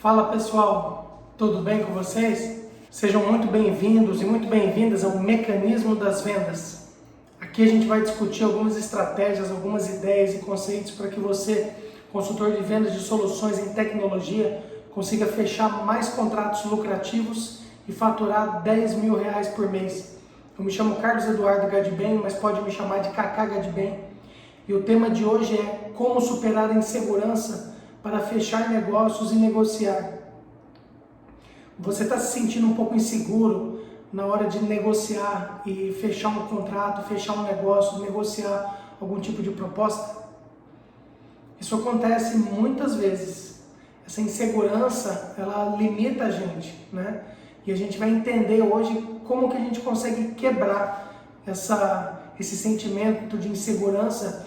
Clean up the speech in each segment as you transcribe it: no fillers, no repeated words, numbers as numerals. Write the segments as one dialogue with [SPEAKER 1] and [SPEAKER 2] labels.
[SPEAKER 1] Fala pessoal, tudo bem com vocês? Sejam muito bem-vindos e muito bem-vindas ao Mecanismo das Vendas. Aqui a gente vai discutir algumas estratégias, algumas ideias e conceitos para que você, consultor de vendas de soluções em tecnologia, consiga fechar mais contratos lucrativos e faturar R$ 10.000 por mês. Eu me chamo Carlos Eduardo Gadben, mas pode me chamar de Kaká Gadben. E o tema de hoje é como superar a insegurança para fechar negócios e negociar. Você está se sentindo um pouco inseguro na hora de negociar e fechar um contrato, fechar um negócio, negociar algum tipo de proposta? Isso acontece muitas vezes. Essa insegurança, ela limita a gente, né? E a gente vai entender hoje como que a gente consegue quebrar esse sentimento de insegurança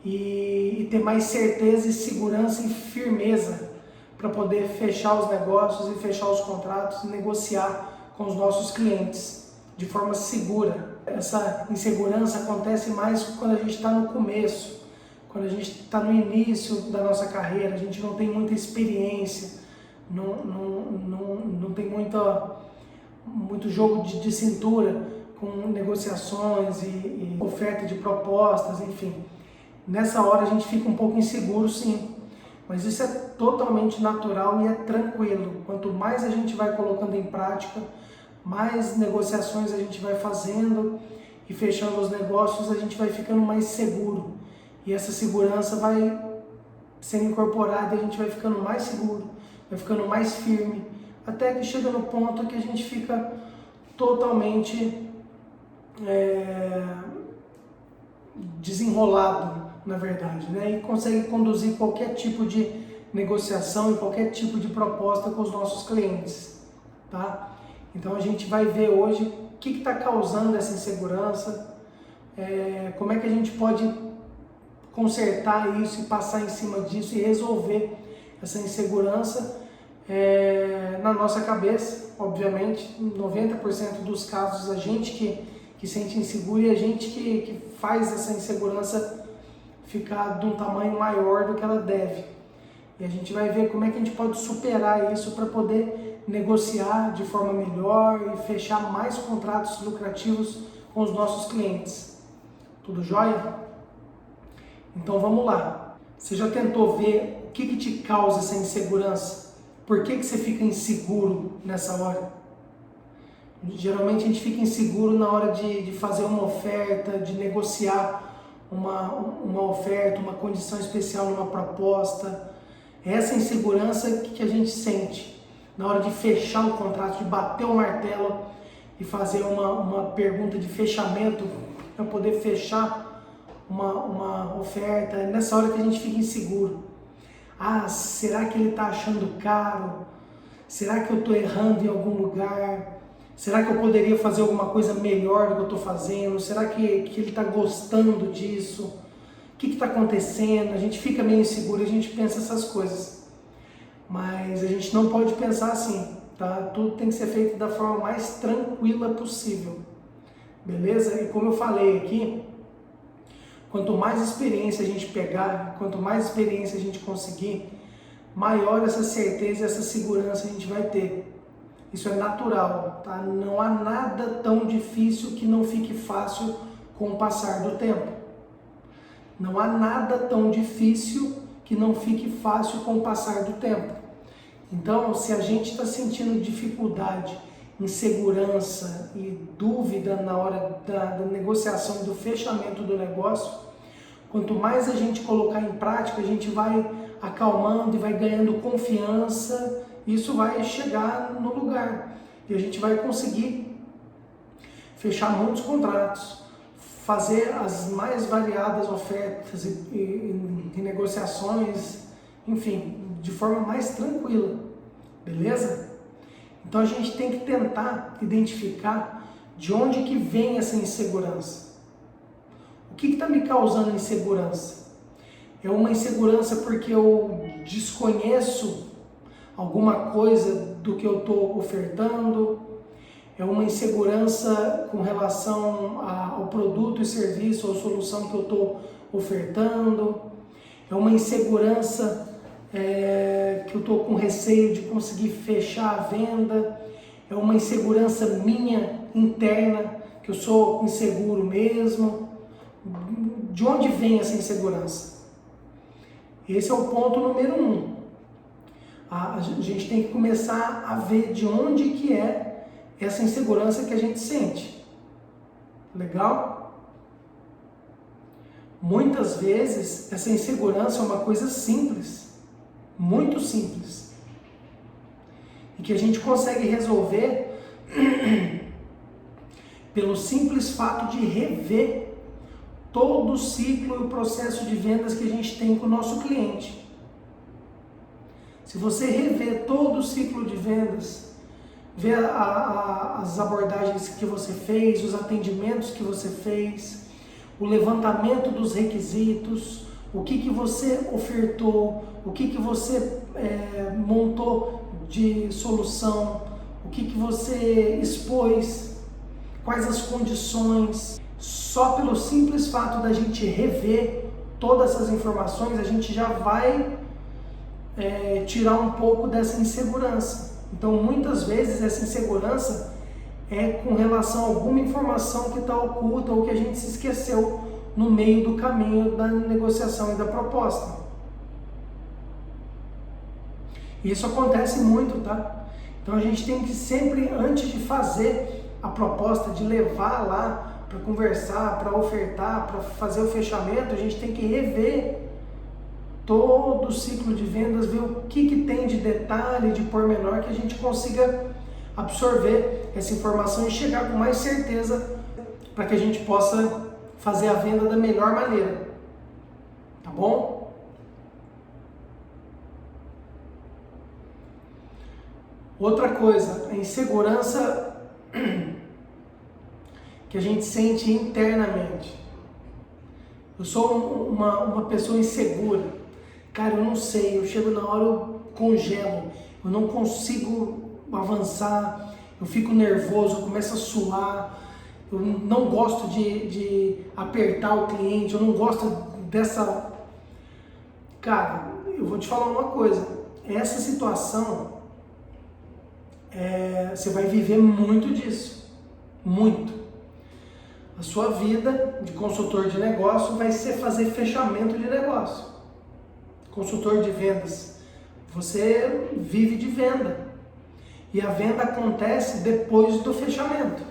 [SPEAKER 1] e ter mais certeza e segurança e firmeza para poder fechar os negócios e fechar os contratos e negociar com os nossos clientes de forma segura. Essa insegurança acontece mais quando a gente está no começo, quando a gente está no início da nossa carreira, a gente não tem muita experiência, não tem muito jogo de cintura com negociações e oferta de propostas, enfim. Nessa hora a gente fica um pouco inseguro, sim, mas isso é totalmente natural e é tranquilo. Quanto mais a gente vai colocando em prática, mais negociações a gente vai fazendo e fechando os negócios, a gente vai ficando mais seguro. E essa segurança vai sendo incorporada e a gente vai ficando mais seguro, vai ficando mais firme, até que chega no ponto que a gente fica totalmente desenrolado, na verdade, né? E consegue conduzir qualquer tipo de negociação e qualquer tipo de proposta com os nossos clientes, tá? Então a gente vai ver hoje o que está causando essa insegurança, como é que a gente pode consertar isso e passar em cima disso e resolver essa insegurança na nossa cabeça. Obviamente, em 90% dos casos, a gente que sente inseguro e a gente que faz essa insegurança ficar de um tamanho maior do que ela deve. E a gente vai ver como é que a gente pode superar isso para poder negociar de forma melhor e fechar mais contratos lucrativos com os nossos clientes. Tudo jóia? Então vamos lá. Você já tentou ver o que te causa essa insegurança? Por que você fica inseguro nessa hora? Geralmente a gente fica inseguro na hora de fazer uma oferta, de negociar uma oferta, uma condição especial numa proposta. É essa insegurança que a gente sente na hora de fechar um contrato, de bater o martelo e fazer uma pergunta de fechamento para poder fechar uma oferta. É nessa hora que a gente fica inseguro. Ah, será que ele está achando caro? Será que eu estou errando em algum lugar? Será que eu poderia fazer alguma coisa melhor do que eu estou fazendo? Será que ele está gostando disso? O que está acontecendo? A gente fica meio inseguro, a gente pensa essas coisas. Mas a gente não pode pensar assim, tá? Tudo tem que ser feito da forma mais tranquila possível. Beleza? E como eu falei aqui, quanto mais experiência a gente pegar, quanto mais experiência a gente conseguir, maior essa certeza e essa segurança a gente vai ter. Isso é natural, tá? Não há nada tão difícil que não fique fácil com o passar do tempo. Não há nada tão difícil que não fique fácil com o passar do tempo. Então, se a gente está sentindo dificuldade, insegurança e dúvida na hora da negociação e do fechamento do negócio, quanto mais a gente colocar em prática, a gente vai acalmando e vai ganhando confiança. Isso vai chegar no lugar e a gente vai conseguir fechar muitos contratos, fazer as mais variadas ofertas e negociações, enfim, de forma mais tranquila, beleza? Então a gente tem que tentar identificar de onde que vem essa insegurança. O que está me causando insegurança? É uma insegurança porque eu desconheço alguma coisa do que eu estou ofertando? É uma insegurança com relação ao produto e serviço ou solução que eu estou ofertando? É uma insegurança que eu estou com receio de conseguir fechar a venda, é uma insegurança minha interna, que eu sou inseguro mesmo. De onde vem essa insegurança? Esse é o ponto número 1. A gente tem que começar a ver de onde que é essa insegurança que a gente sente. Legal? Muitas vezes essa insegurança é uma coisa simples, muito simples, e que a gente consegue resolver pelo simples fato de rever todo o ciclo e o processo de vendas que a gente tem com o nosso cliente. Se você rever todo o ciclo de vendas, ver as abordagens que você fez, os atendimentos que você fez, o levantamento dos requisitos, o que você ofertou, o que você montou de solução, o que você expôs, quais as condições. Só pelo simples fato da gente rever todas essas informações, a gente já vai tirar um pouco dessa insegurança. Então, muitas vezes, essa insegurança é com relação a alguma informação que está oculta ou que a gente se esqueceu no meio do caminho da negociação e da proposta. Isso acontece muito, tá? Então, a gente tem que sempre, antes de fazer a proposta, de levar lá para conversar, para ofertar, para fazer o fechamento, a gente tem que rever todo o ciclo de vendas, ver o que tem de detalhe, de pormenor, que a gente consiga absorver essa informação e chegar com mais certeza para que a gente possa fazer a venda da melhor maneira. Tá bom? Outra coisa, a insegurança que a gente sente internamente. Eu sou uma pessoa insegura. Cara, eu não sei, eu chego na hora, eu congelo, eu não consigo avançar, eu fico nervoso, eu começo a suar, eu não gosto de apertar o cliente, eu não gosto dessa... Cara, eu vou te falar uma coisa, essa situação, você vai viver muito disso, muito. A sua vida de consultor de negócio vai ser fazer fechamento de negócio. Consultor de vendas, você vive de venda e a venda acontece depois do fechamento.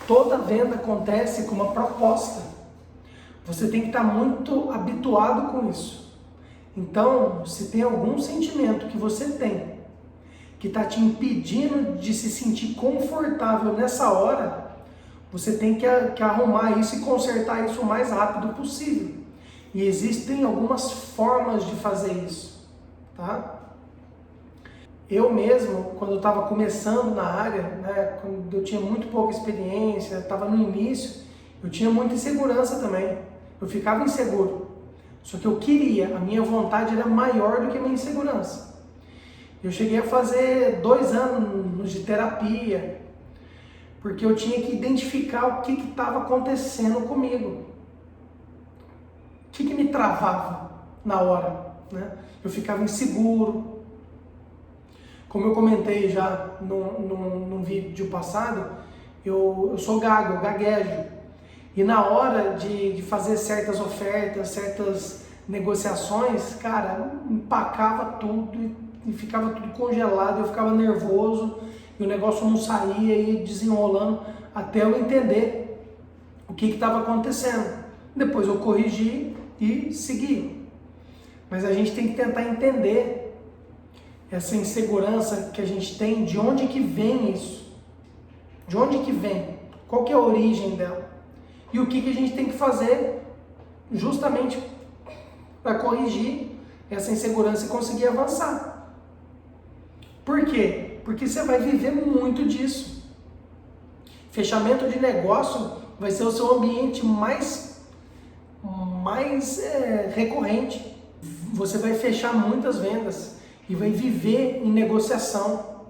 [SPEAKER 1] Toda venda acontece com uma proposta. Você tem que estar muito habituado com isso. Então, se tem algum sentimento que você tem que está te impedindo de se sentir confortável nessa hora, você tem que arrumar isso e consertar isso o mais rápido possível. E existem algumas formas de fazer isso, tá? Eu mesmo, quando eu estava começando na área, né, quando eu tinha muito pouca experiência, estava no início, eu tinha muita insegurança também. Eu ficava inseguro. Só que eu queria, a minha vontade era maior do que a minha insegurança. Eu cheguei a fazer 2 anos de terapia, porque eu tinha que identificar o que estava acontecendo comigo. O que me travava na hora, né? Eu ficava inseguro. Como eu comentei já num vídeo passado, eu sou gago, eu gaguejo. E na hora de fazer certas ofertas, certas negociações, cara, empacava tudo e ficava tudo congelado, eu ficava nervoso e o negócio não saía e ia desenrolando até eu entender o que estava acontecendo. Depois eu corrigi e segui. Mas a gente tem que tentar entender essa insegurança que a gente tem, de onde que vem isso? De onde que vem? Qual que é a origem dela? E o que a gente tem que fazer justamente para corrigir essa insegurança e conseguir avançar. Por quê? Porque você vai viver muito disso. Fechamento de negócio vai ser o seu ambiente mais recorrente. Você vai fechar muitas vendas e vai viver em negociação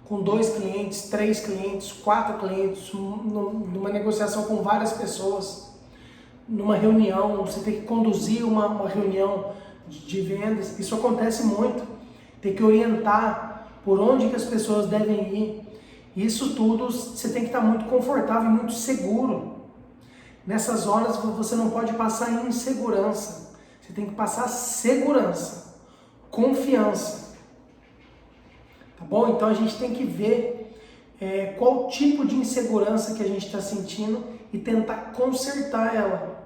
[SPEAKER 1] com 2 clientes, 3 clientes, 4 clientes, numa negociação com várias pessoas, numa reunião, você tem que conduzir uma reunião de vendas. Isso acontece muito. Tem que orientar por onde que as pessoas devem ir. Isso tudo você tem que estar muito confortável e muito seguro. Nessas horas você não pode passar insegurança. Você tem que passar segurança, confiança. Tá bom? Então a gente tem que ver qual tipo de insegurança que a gente está sentindo e tentar consertar ela.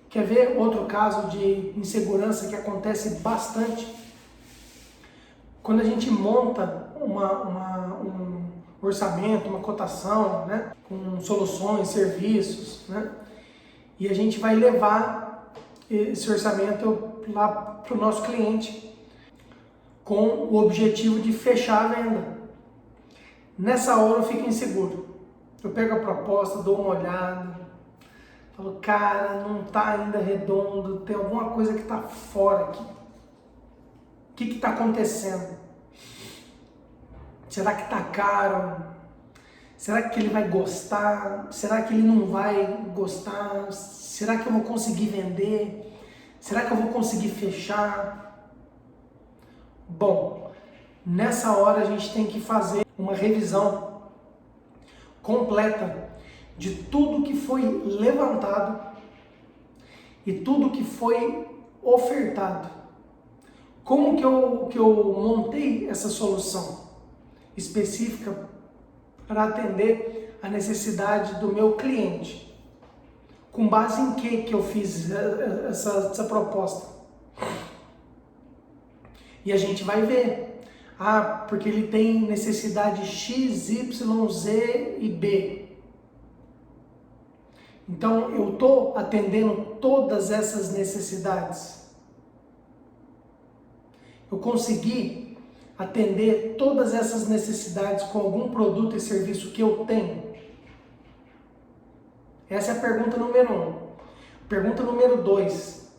[SPEAKER 1] Quer ver outro caso de insegurança que acontece bastante? Quando a gente monta um orçamento, uma cotação, né, com soluções, serviços, né, e a gente vai levar esse orçamento lá para o nosso cliente com o objetivo de fechar a venda. Nessa hora eu fico inseguro. Eu pego a proposta, dou uma olhada, falo, cara, não está ainda redondo, tem alguma coisa que está fora aqui. O que está acontecendo? Será que está caro? Será que ele vai gostar? Será que ele não vai gostar? Será que eu vou conseguir vender? Será que eu vou conseguir fechar? Bom, nessa hora a gente tem que fazer uma revisão completa de tudo que foi levantado e tudo que foi ofertado. Como que eu montei essa solução específica para atender a necessidade do meu cliente? Com base em que eu fiz essa proposta? E a gente vai ver. Porque ele tem necessidade X, Y, Z e B. Então eu estou atendendo todas essas necessidades. Eu consegui atender todas essas necessidades com algum produto e serviço que eu tenho? Essa é a pergunta número 1. Pergunta número 2.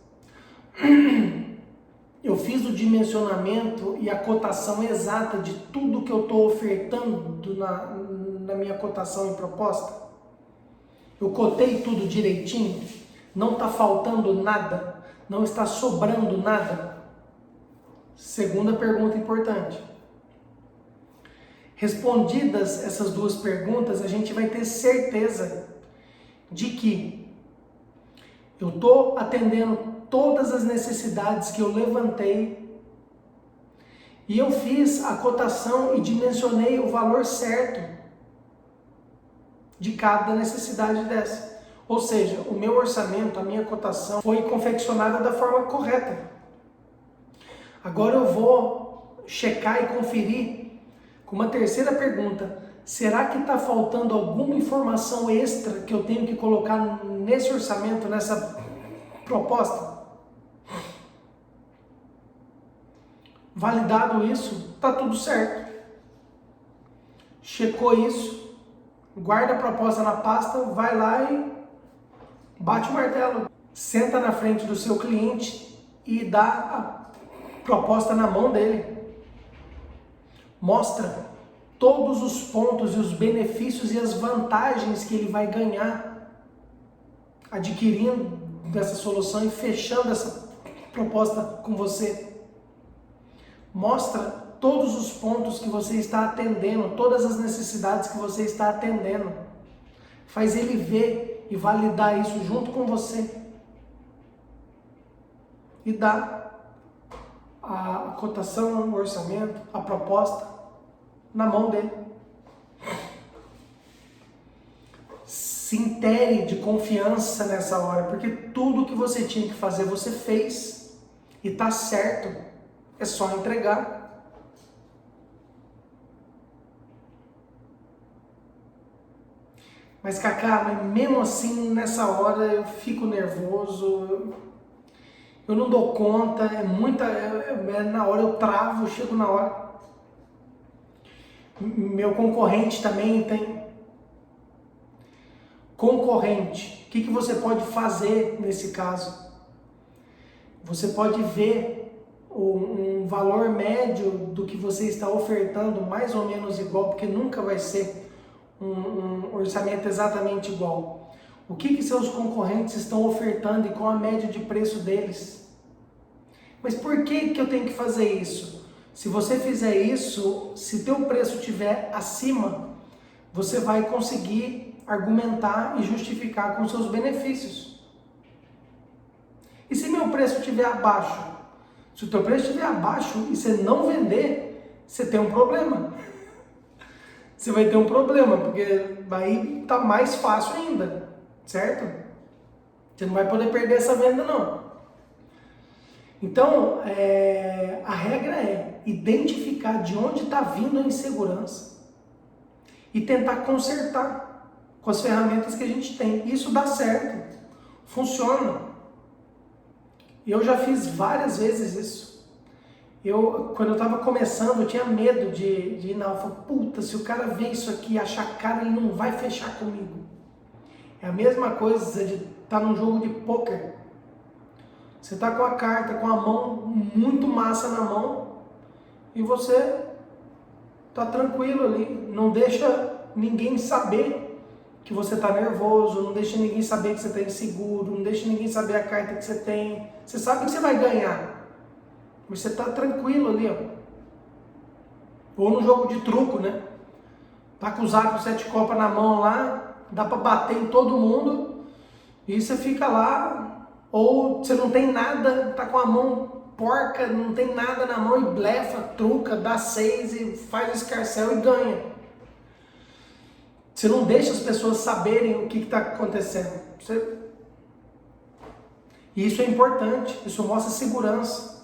[SPEAKER 1] Eu fiz o dimensionamento e a cotação exata de tudo que eu estou ofertando na minha cotação e proposta? Eu cotei tudo direitinho? Não está faltando nada? Não está sobrando nada? Segunda pergunta importante. Respondidas essas duas perguntas, a gente vai ter certeza de que eu estou atendendo todas as necessidades que eu levantei e eu fiz a cotação e dimensionei o valor certo de cada necessidade dessa. Ou seja, o meu orçamento, a minha cotação foi confeccionada da forma correta. Agora eu vou checar e conferir com uma terceira pergunta. Será que está faltando alguma informação extra que eu tenho que colocar nesse orçamento, nessa proposta? Validado isso, está tudo certo. Checou isso, guarda a proposta na pasta, vai lá e bate o martelo. Senta na frente do seu cliente e dá a proposta na mão dele. Mostra todos os pontos e os benefícios e as vantagens que ele vai ganhar adquirindo dessa solução e fechando essa proposta com você. Mostra todos os pontos que você está atendendo, todas as necessidades que você está atendendo. Faz ele ver e validar isso junto com você. E dá a cotação, o orçamento, a proposta na mão dele. Se intere de confiança nessa hora, porque tudo que você tinha que fazer, você fez. E está certo. É só entregar. Mas Cacá, mesmo assim, nessa hora eu fico nervoso, eu não dou conta, na hora eu travo, chego na hora. Meu concorrente também tem. Concorrente, o que você pode fazer nesse caso? Você pode ver um valor médio do que você está ofertando mais ou menos igual, porque nunca vai ser um orçamento exatamente igual. O que seus concorrentes estão ofertando e qual a média de preço deles? Mas por que que eu tenho que fazer isso? Se você fizer isso, se teu preço estiver acima, você vai conseguir argumentar e justificar com seus benefícios. E se meu preço estiver abaixo? Se o teu preço estiver abaixo e você não vender, você tem um problema. Você vai ter um problema, porque aí tá mais fácil ainda, certo? Você não vai poder perder essa venda não. Então, a regra é identificar de onde está vindo a insegurança e tentar consertar com as ferramentas que a gente tem. Isso dá certo, funciona. Eu já fiz várias vezes isso. Quando eu estava começando, eu tinha medo de ir na. Eu falei, puta, se o cara ver isso aqui e achar cara, ele não vai fechar comigo. É a mesma coisa de estar num jogo de pôquer. Você está com a carta, com a mão muito massa na mão e você está tranquilo ali. Não deixa ninguém saber que você está nervoso, não deixa ninguém saber que você está inseguro, não deixa ninguém saber a carta que você tem. Você sabe que você vai ganhar, mas você está tranquilo ali, ó. Ou no jogo de truco, né? Tá com o Zaco 7 copas na mão lá, dá para bater em todo mundo e você fica lá. Ou você não tem nada, tá com a mão porca, não tem nada na mão e blefa, truca, dá 6 e faz o escarcéu e ganha. Você não deixa as pessoas saberem o que está acontecendo. E isso é importante, isso mostra segurança.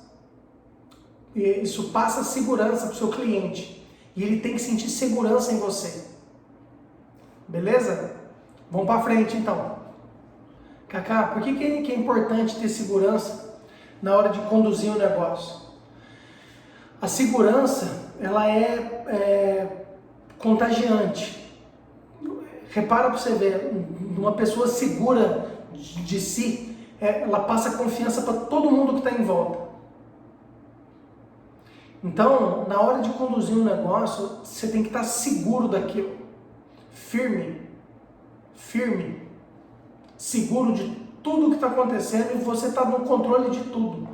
[SPEAKER 1] E isso passa segurança para o seu cliente. E ele tem que sentir segurança em você. Beleza? Vamos para frente então. Cacá, por que é importante ter segurança na hora de conduzir um negócio? A segurança, ela é contagiante. Repara para você ver, uma pessoa segura de si, ela passa confiança para todo mundo que está em volta. Então, na hora de conduzir um negócio, você tem que estar seguro daquilo. Firme. Seguro de tudo que está acontecendo e você está no controle de tudo.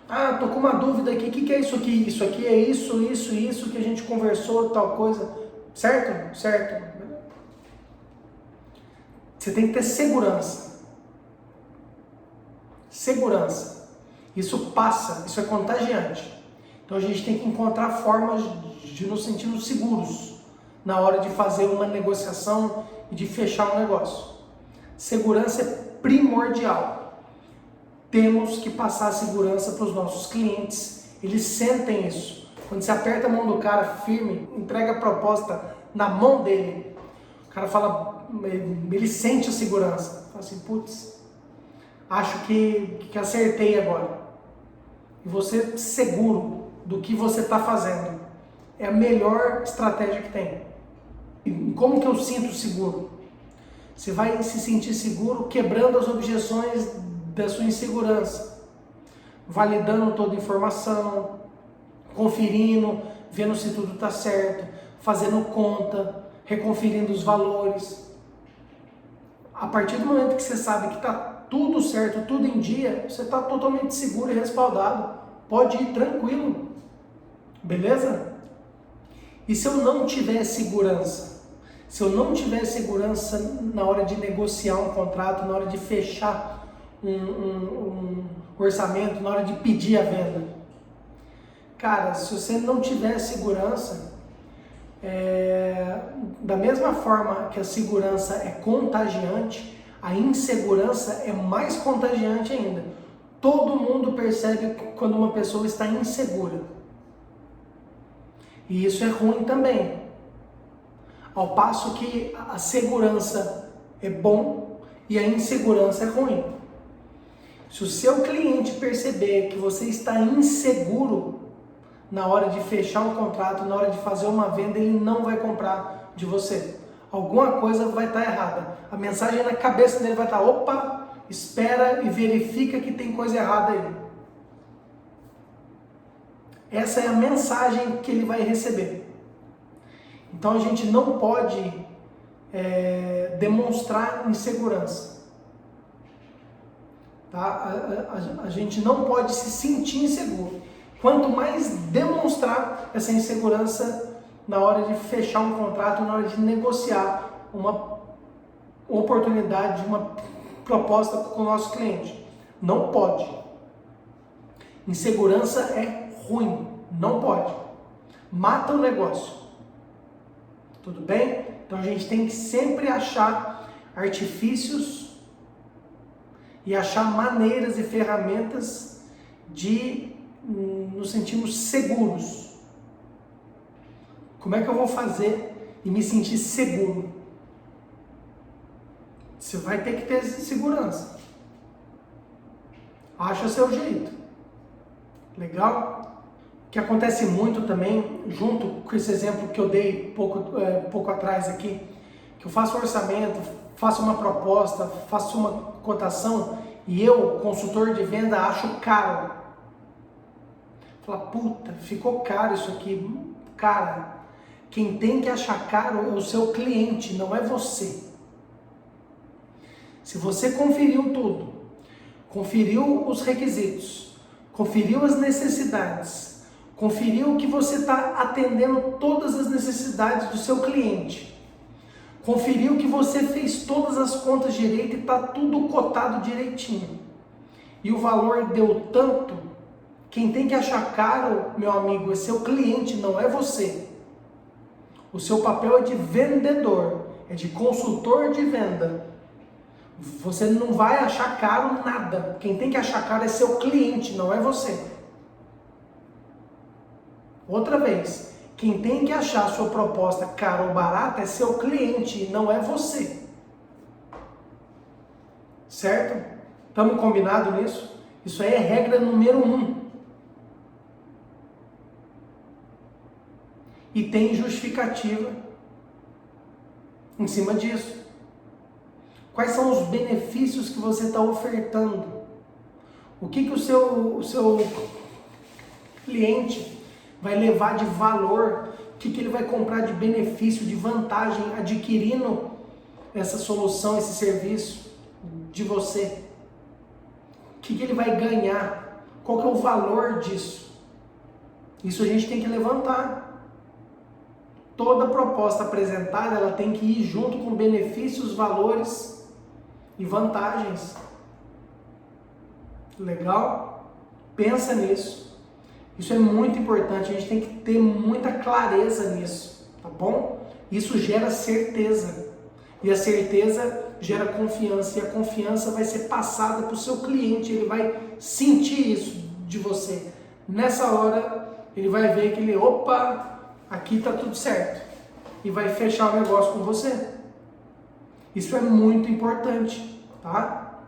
[SPEAKER 1] Ah, tô com uma dúvida aqui, o que é isso aqui? Isso aqui é isso que a gente conversou, tal coisa. Certo? Certo. Você tem que ter segurança. Segurança. Isso passa, isso é contagiante. Então a gente tem que encontrar formas de nos sentirmos seguros na hora de fazer uma negociação e de fechar um negócio. Segurança é primordial. Temos que passar a segurança para os nossos clientes. Eles sentem isso. Quando você aperta a mão do cara firme, entrega a proposta na mão dele, o cara fala, ele sente a segurança. Fala assim, putz, acho que acertei agora. E você seguro do que você está fazendo. É a melhor estratégia que tem. E como que eu sinto seguro? Você vai se sentir seguro quebrando as objeções da sua insegurança, validando toda a informação, conferindo, vendo se tudo está certo, fazendo conta, reconferindo os valores. A partir do momento que você sabe que está tudo certo, tudo em dia, você está totalmente seguro e respaldado. Pode ir tranquilo. Beleza? E se eu não tiver segurança? Se eu não tiver segurança na hora de negociar um contrato, na hora de fechar um orçamento, na hora de pedir a venda. Cara, se você não tiver segurança, da mesma forma que a segurança é contagiante, a insegurança é mais contagiante ainda. Todo mundo percebe quando uma pessoa está insegura. E isso é ruim também. Ao passo que a segurança é bom e a insegurança é ruim. Se o seu cliente perceber que você está inseguro na hora de fechar um contrato, na hora de fazer uma venda, ele não vai comprar de você. Alguma coisa vai estar errada. A mensagem na cabeça dele vai estar, opa, espera e verifica que tem coisa errada aí. Essa é a mensagem que ele vai receber. Então a gente não pode demonstrar insegurança. tá? A gente não pode se sentir inseguro. Quanto mais demonstrar essa insegurança na hora de fechar um contrato, na hora de negociar uma oportunidade, uma proposta com o nosso cliente. Não pode. Insegurança é ruim, não pode. Mata o negócio. Tudo bem? Então a gente tem que sempre achar artifícios e achar maneiras e ferramentas de nos sentirmos seguros. Como é que eu vou fazer e me sentir seguro? Você vai ter que ter segurança. Acha seu jeito. Legal? O que acontece muito também, junto com esse exemplo que eu dei pouco atrás aqui, que eu faço um orçamento, faço uma proposta, faço uma cotação e eu, consultor de venda, acho caro. Fala, puta, ficou caro isso aqui. Cara, quem tem que achar caro é o seu cliente, não é você. Se você conferiu tudo, conferiu os requisitos, conferiu as necessidades, conferiu que você está atendendo todas as necessidades do seu cliente, conferiu que você fez todas as contas direito e está tudo cotado direitinho, e o valor deu tanto, quem tem que achar caro, meu amigo, é seu cliente, não é você. O seu papel é de vendedor, é de consultor de venda. Você não vai achar caro nada. Quem tem que achar caro é seu cliente, não é você. Outra vez, quem tem que achar a sua proposta cara ou barata é seu cliente, não é você. Certo? Estamos combinados nisso? Isso aí é regra número 1. E tem justificativa em cima disso. Quais são os benefícios que você está ofertando? O que o seu cliente vai levar de valor? O que ele vai comprar de benefício, de vantagem, adquirindo essa solução, esse serviço de você? O que ele vai ganhar? Qual que é o valor disso? Isso a gente tem que levantar. Toda proposta apresentada, ela tem que ir junto com benefícios, valores e vantagens. Legal? Pensa nisso. Isso é muito importante, a gente tem que ter muita clareza nisso, tá bom? Isso gera certeza. E a certeza gera confiança. E a confiança vai ser passada para o seu cliente, ele vai sentir isso de você. Nessa hora, ele vai ver que opa, aqui está tudo certo. E vai fechar o negócio com você. Isso é muito importante, tá?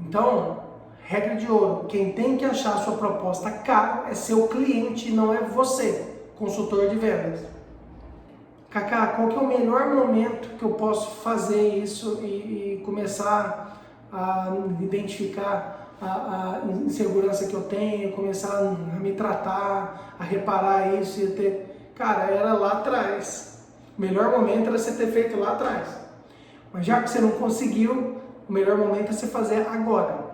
[SPEAKER 1] Então, regra de ouro, quem tem que achar a sua proposta cara é seu cliente, não é você, consultor de vendas. Cacá, qual que é o melhor momento que eu posso fazer isso e começar a identificar a insegurança que eu tenho, começar a me tratar, a reparar isso e ter... Cara, era lá atrás. O melhor momento era você ter feito lá atrás. Mas já que você não conseguiu, o melhor momento é você fazer agora.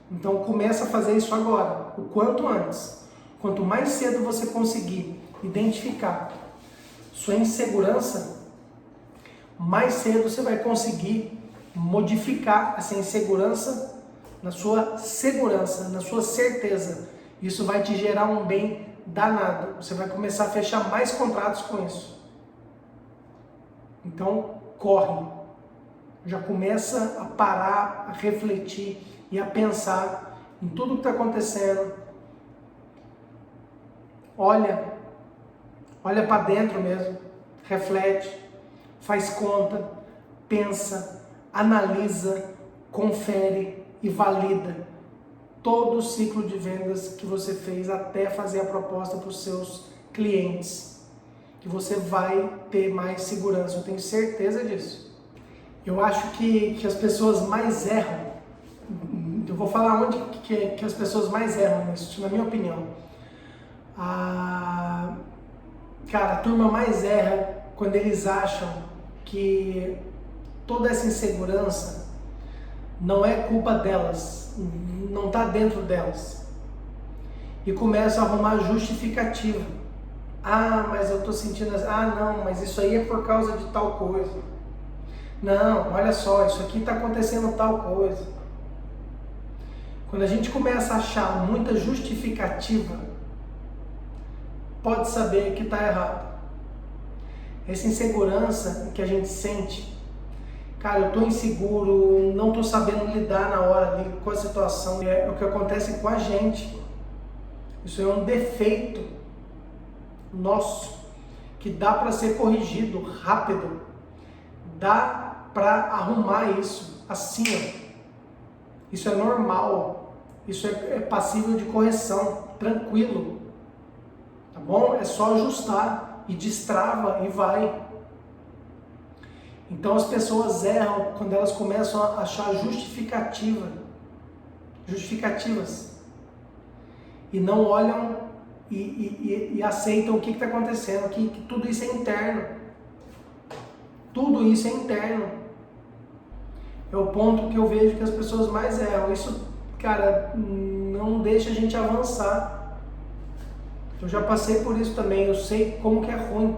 [SPEAKER 1] Então começa a fazer isso agora, o quanto antes. Quanto mais cedo você conseguir identificar sua insegurança, mais cedo você vai conseguir modificar essa insegurança na sua segurança, na sua certeza. Isso vai te gerar um bem danado. Você vai começar a fechar mais contratos com isso. Então, corre. Já começa a parar, a refletir e a pensar em tudo que está acontecendo. Olha para dentro mesmo, reflete, faz conta, pensa, analisa, confere e valida todo o ciclo de vendas que você fez até fazer a proposta para os seus clientes. Que você vai ter mais segurança, eu tenho certeza disso. Eu acho que as pessoas mais erram, eu vou falar onde que as pessoas mais erram nisso, na minha opinião. Cara, a turma mais erra quando eles acham que toda essa insegurança não é culpa delas, não está dentro delas. E começam a arrumar justificativa. Ah, mas eu estou sentindo assim. Ah, não, mas isso aí é por causa de tal coisa. Não, olha só, isso aqui está acontecendo tal coisa. Quando a gente começa a achar muita justificativa, pode saber que está errado. Essa insegurança que a gente sente, cara, eu estou inseguro, não estou sabendo lidar na hora ali com a situação, é o que acontece com a gente. Isso é um defeito nosso, que dá para ser corrigido rápido, dá para arrumar isso assim, ó. Isso é normal, isso é passível de correção, tranquilo, tá bom? É só ajustar e destrava e vai. Então as pessoas erram quando elas começam a achar justificativas e não olham e aceitam o que está acontecendo, que tudo isso é interno. Tudo isso é interno. É o ponto que eu vejo que as pessoas mais erram. Isso, cara, não deixa a gente avançar. Eu já passei por isso também, eu sei como que é ruim.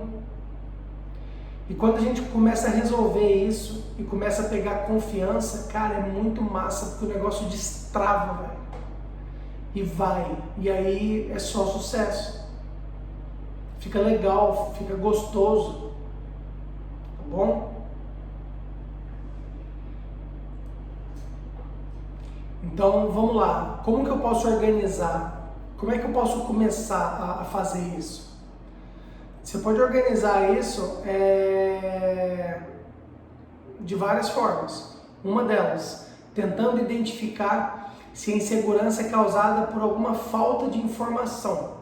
[SPEAKER 1] E quando a gente começa a resolver isso e começa a pegar confiança, cara, é muito massa, porque o negócio destrava, velho. E vai. E aí é só sucesso. Fica legal, fica gostoso. Tá bom? Então vamos lá. Como que eu posso organizar? Como é que eu posso começar a fazer isso? Você pode organizar isso de várias formas. Uma delas, tentando identificar se a insegurança é causada por alguma falta de informação.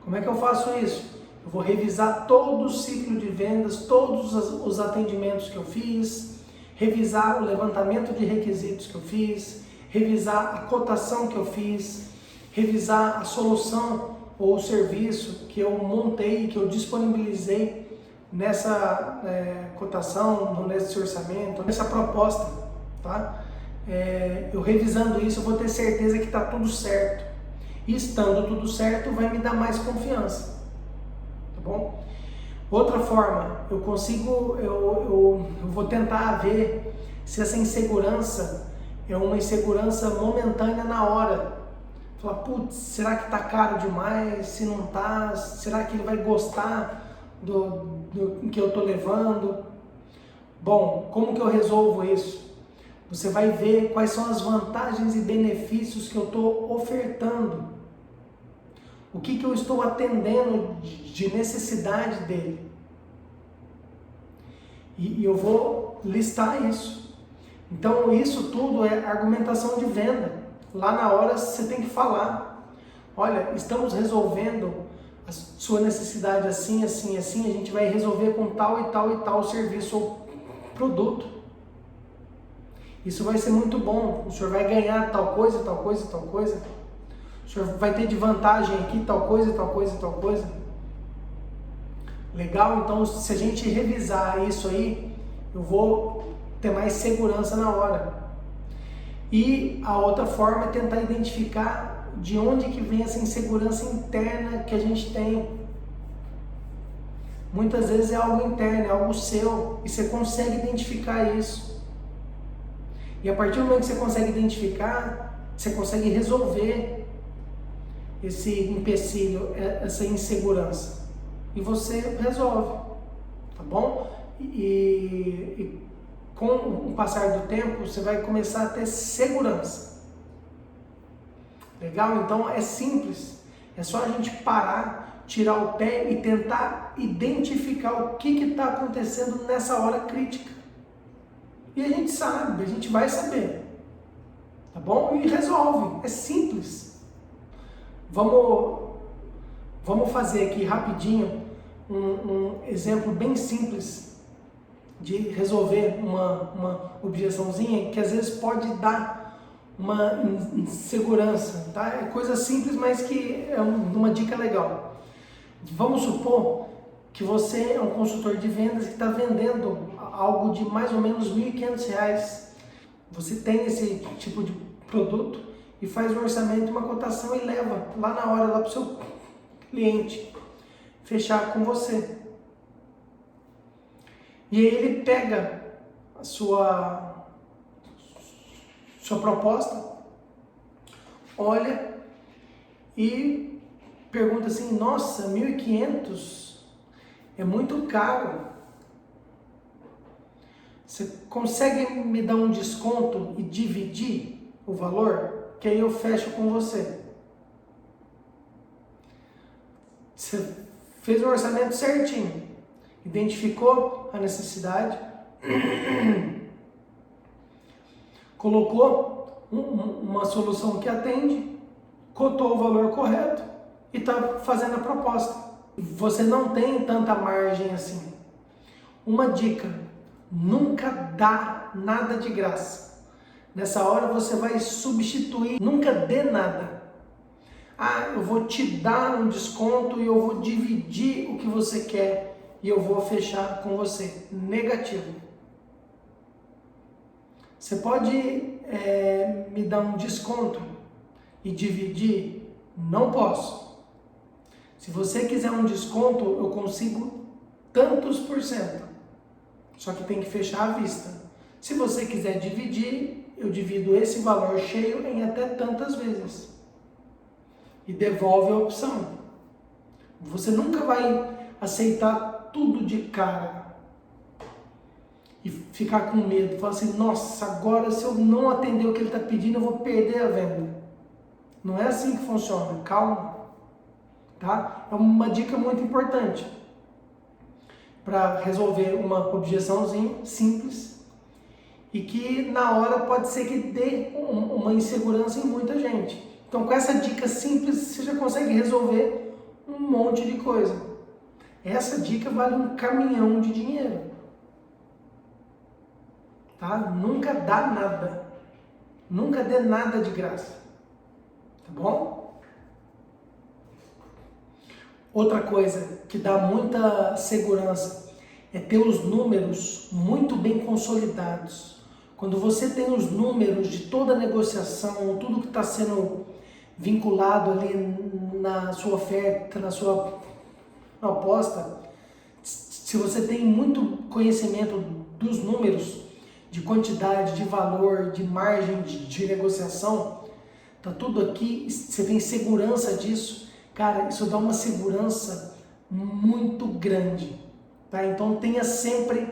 [SPEAKER 1] Como é que eu faço isso? Eu vou revisar todo o ciclo de vendas, todos os atendimentos que eu fiz, revisar o levantamento de requisitos que eu fiz, revisar a cotação que eu fiz, revisar a solução ou o serviço que eu montei, que eu disponibilizei nessa cotação, nesse orçamento, nessa proposta, tá? Eu revisando isso, eu vou ter certeza que está tudo certo. E estando tudo certo, vai me dar mais confiança, tá bom? Outra forma, eu vou tentar ver se essa insegurança é uma insegurança momentânea na hora. Falar, putz, será que tá caro demais? Se não tá, será que ele vai gostar do que eu tô levando? Bom, como que eu resolvo isso? Você vai ver quais são as vantagens e benefícios que eu estou ofertando. O que eu estou atendendo de necessidade dele. E eu vou listar isso. Então isso tudo é argumentação de venda. Lá na hora você tem que falar. Olha, estamos resolvendo a sua necessidade assim, assim, assim. A gente vai resolver com tal e tal e tal serviço ou produto. Isso vai ser muito bom. O senhor vai ganhar tal coisa, tal coisa, tal coisa. O senhor vai ter de vantagem aqui tal coisa, tal coisa, tal coisa. Legal? Então, se a gente revisar isso aí, eu vou ter mais segurança na hora. E a outra forma é tentar identificar de onde que vem essa insegurança interna que a gente tem. Muitas vezes é algo interno, é algo seu, e você consegue identificar isso. E a partir do momento que você consegue identificar, você consegue resolver esse empecilho, essa insegurança. E você resolve, tá bom? E com o passar do tempo, você vai começar a ter segurança. Legal? Então é simples. É só a gente parar, tirar o pé e tentar identificar o que está acontecendo nessa hora crítica. E a gente sabe, a gente vai saber. Tá bom? E resolve. É simples. Vamos fazer aqui rapidinho um exemplo bem simples de resolver uma objeçãozinha que às vezes pode dar uma insegurança, tá? É coisa simples, mas que é uma dica legal. Vamos supor que você é um consultor de vendas que está vendendo algo de mais ou menos R$ 1.500. Você tem esse tipo de produto e faz um orçamento, uma cotação e leva lá na hora lá para o seu cliente fechar com você. E aí ele pega a sua proposta, olha e pergunta assim: nossa, 1.500 é muito caro. Você consegue me dar um desconto e dividir o valor? Que aí eu fecho com você. Você fez o orçamento certinho, identificou a necessidade, colocou uma solução que atende, cotou o valor correto e está fazendo a proposta. Você não tem tanta margem assim. Uma dica: nunca dá nada de graça. Nessa hora você vai substituir, nunca dê nada. Ah, eu vou te dar um desconto e eu vou dividir o que você quer e eu vou fechar com você. Negativo. Você pode me dar um desconto e dividir? Não posso. Se você quiser um desconto, eu consigo tantos %. Só que tem que fechar à vista. Se você quiser dividir, eu divido esse valor cheio em até tantas vezes. E devolve a opção. Você nunca vai aceitar tudo de cara e ficar com medo. Falar assim: nossa, agora se eu não atender o que ele está pedindo, eu vou perder a venda. Não é assim que funciona. Calma. Tá? É uma dica muito importante para resolver uma objeçãozinha simples e que na hora pode ser que dê uma insegurança em muita gente. Então, com essa dica simples, você já consegue resolver um monte de coisa. Essa dica vale um caminhão de dinheiro. Tá? Nunca dá nada. Nunca dê nada de graça. Tá bom? Outra coisa que dá muita segurança é ter os números muito bem consolidados. Quando você tem os números de toda a negociação, tudo que está sendo vinculado ali na sua oferta, na sua proposta, se você tem muito conhecimento dos números, de quantidade, de valor, de margem de negociação, tá tudo aqui, você tem segurança disso, cara, isso dá uma segurança muito grande, tá? Então tenha sempre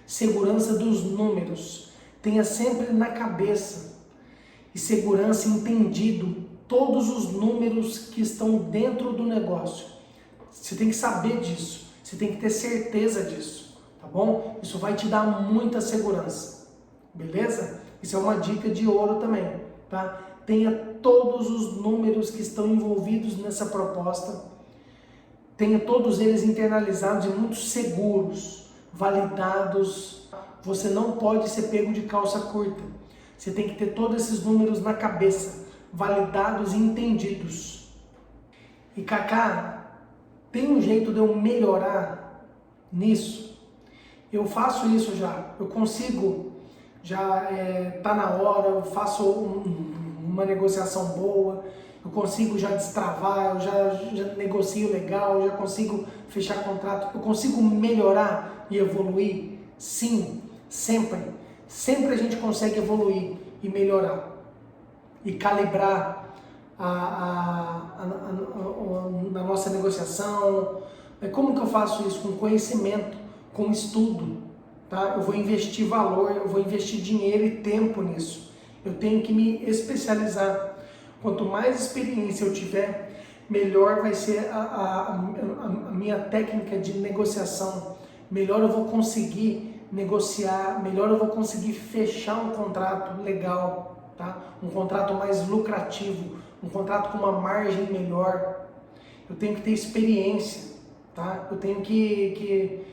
[SPEAKER 1] segurança dos números, tenha sempre na cabeça e segurança entendido todos os números que estão dentro do negócio. Você tem que saber disso, você tem que ter certeza disso, tá bom? Isso vai te dar muita segurança, beleza? Isso é uma dica de ouro também, tá? Tenha todos os números que estão envolvidos nessa proposta, tenha todos eles internalizados e muito seguros, validados. Você não pode ser pego de calça curta, você tem que ter todos esses números na cabeça, validados e entendidos. E Kaká, tem um jeito de eu melhorar nisso? Eu faço isso já, eu consigo, já tá na hora, eu faço uma negociação boa, eu consigo já destravar, eu já negocio legal, eu já consigo fechar contrato, eu consigo melhorar e evoluir? Sim, sempre. Sempre a gente consegue evoluir e melhorar e calibrar na nossa negociação. Como que eu faço isso? Com conhecimento, com estudo, tá? Eu vou investir valor, eu vou investir dinheiro e tempo nisso. Eu tenho que me especializar. Quanto mais experiência eu tiver, melhor vai ser a minha técnica de negociação. Melhor eu vou conseguir negociar, melhor eu vou conseguir fechar um contrato legal, tá? Um contrato mais lucrativo, um contrato com uma margem melhor. Eu tenho que ter experiência, tá? Eu tenho que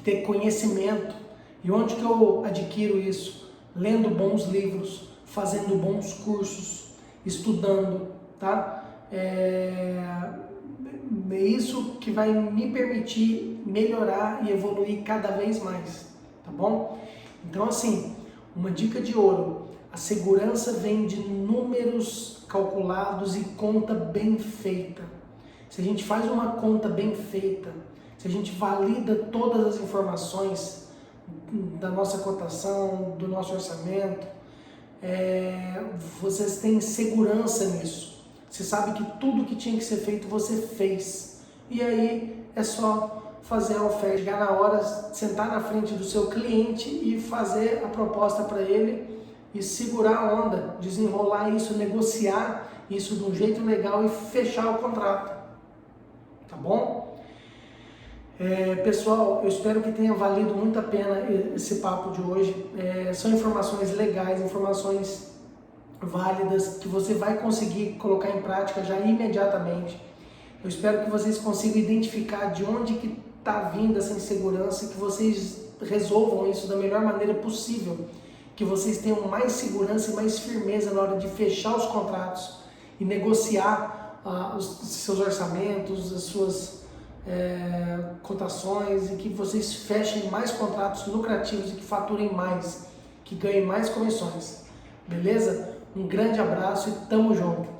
[SPEAKER 1] ter conhecimento. E onde que eu adquiro isso? Lendo bons livros, fazendo bons cursos, estudando, tá? isso que vai me permitir melhorar e evoluir cada vez mais, tá bom? Então assim, uma dica de ouro: a segurança vem de números calculados e conta bem feita. Se a gente faz uma conta bem feita, se a gente valida todas as informações da nossa cotação, do nosso orçamento, vocês têm segurança nisso. Você sabe que tudo que tinha que ser feito você fez. E aí é só fazer a oferta, chegar na hora, sentar na frente do seu cliente e fazer a proposta para ele e segurar a onda, desenrolar isso, negociar isso de um jeito legal e fechar o contrato. Tá bom? Pessoal, eu espero que tenha valido muito a pena esse papo de hoje. São informações legais, informações válidas que você vai conseguir colocar em prática já imediatamente. Eu espero que vocês consigam identificar de onde que está vindo essa insegurança e que vocês resolvam isso da melhor maneira possível, que vocês tenham mais segurança e mais firmeza na hora de fechar os contratos e negociar os seus orçamentos, as suas cotações, e que vocês fechem mais contratos lucrativos e que faturem mais, que ganhem mais comissões. Beleza? Um grande abraço e tamo junto!